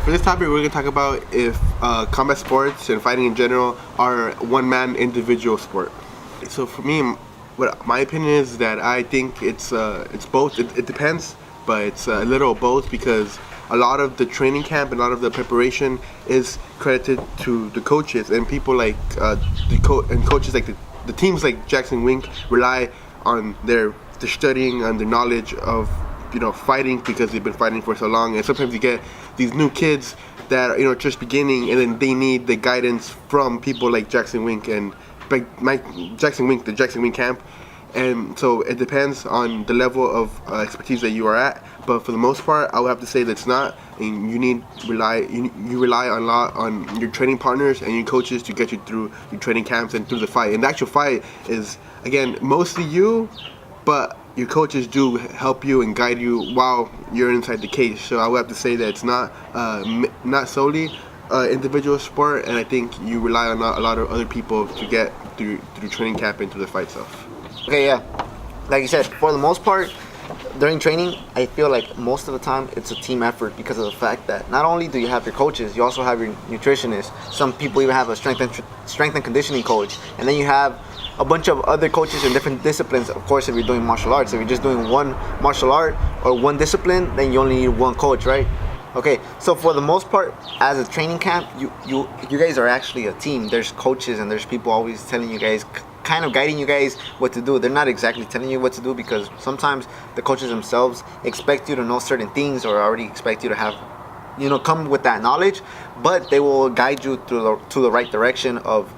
For this topic, we're going to talk about if combat sports and fighting in general are one-man individual sport. So for me, what my opinion is that I think it's both. It depends, but it's a little both, because a lot of the training camp and a lot of the preparation is credited to the coaches, and people like coaches like the teams like Jackson Wink rely on their studying and their knowledge of fighting, because they've been fighting for so long. And sometimes you get these new kids that are just beginning, and then they need the guidance from people like Jackson Wink and the Jackson Wink camp. And so it depends on the level of expertise that you are at, but for the most part, I would have to say that it's not. And you rely a lot on your training partners and your coaches to get you through your training camps and through the fight. And the actual fight is, again, mostly you, but your coaches do help you and guide you while you're inside the cage. So I would have to say that it's not solely individual sport, and I think you rely on a lot of other people to get through training camp and through the fight itself. Okay, yeah. Like you said, for the most part, during training, I feel like most of the time it's a team effort, because of the fact that not only do you have your coaches, you also have your nutritionists. Some people even have a strength and conditioning coach, and then you have a bunch of other coaches in different disciplines. Of course, if you're doing martial arts, if you're just doing one martial art or one discipline, then you only need one coach, right? Okay, so for the most part, as a training camp, you guys are actually a team. There's coaches and there's people always telling you guys, kind of guiding you guys what to do. They're not exactly telling you what to do, because sometimes the coaches themselves expect you to know certain things, or already expect you to have, come with that knowledge, but they will guide you to the right direction of,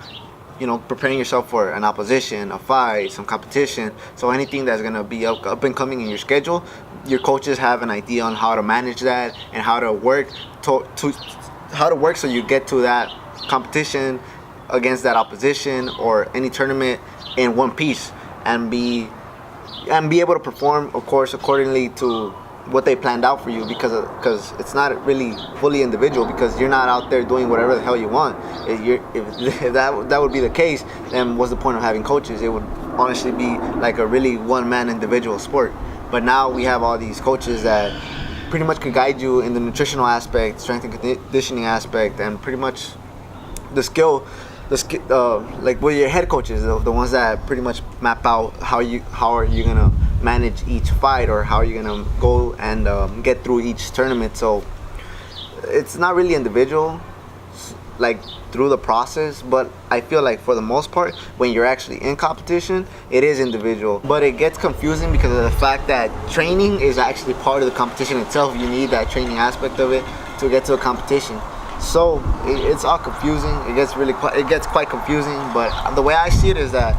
preparing yourself for an opposition, a fight, some competition. So anything that's going to be up and coming in your schedule, your coaches have an idea on how to manage that and how to work so you get to that competition against that opposition or any tournament in one piece, and be able to perform, of course, accordingly to what they planned out for you, because it's not really fully individual, because you're not out there doing whatever the hell you want. If that would be the case, then what's the point of having coaches? It would honestly be like a really one-man individual sport. But now we have all these coaches that pretty much can guide you in the nutritional aspect, strength and conditioning aspect, and pretty much the skill, like with your head coaches, the ones that pretty much map out how are you gonna manage each fight, or how are you gonna go and get through each tournament. So it's not really individual, like through the process, but I feel like for the most part, when you're actually in competition, it is individual. But it gets confusing because of the fact that training is actually part of the competition itself. You need that training aspect of it to get to a competition. So it's all confusing. It gets quite confusing. But the way I see it is that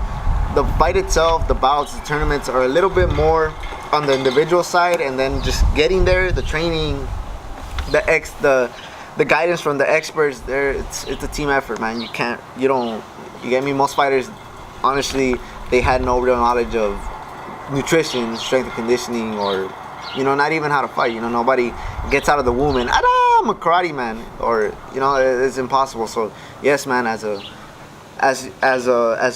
the fight itself, the bouts, the tournaments are a little bit more on the individual side, and then just getting there, the training, the guidance from the experts there, it's a team effort, man. You get me? Most fighters, honestly, they had no real knowledge of nutrition, strength and conditioning, or not even how to fight. Nobody gets out of the womb and I'm a karate man, or it's impossible. So yes, man, as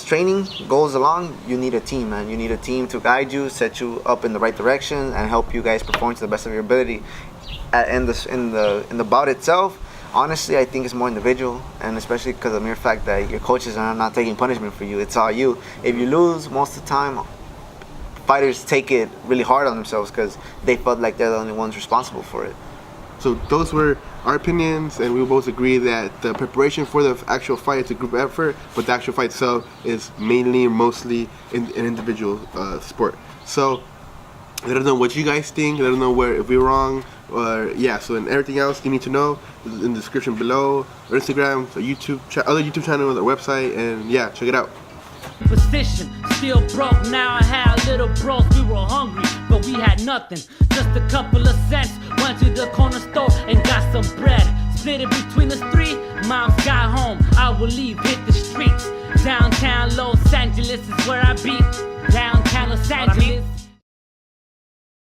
training goes along, you need a team, man. You need a team to guide you, set you up in the right direction, and help you guys perform to the best of your ability. In the bout itself, honestly, I think it's more individual, and especially because of the mere fact that your coaches are not taking punishment for you. It's all you. If you lose, most of the time, fighters take it really hard on themselves because they felt like they're the only ones responsible for it. So those were our opinions, and we both agree that the preparation for the actual fight is a group effort, but the actual fight itself is mostly an individual sport. So let us know what you guys think. Let us know if we're wrong. So and everything else you need to know is in the description below, our Instagram, our other YouTube channel, our website, and yeah, check it out. Position, still broke now. I had little bros, we were hungry, but we had nothing. Just a couple of cents. Went to the corner store and got some bread. Split it between us three. Mom's got home. I will leave, hit the streets. Downtown Los Angeles is where I be. Downtown Los Angeles.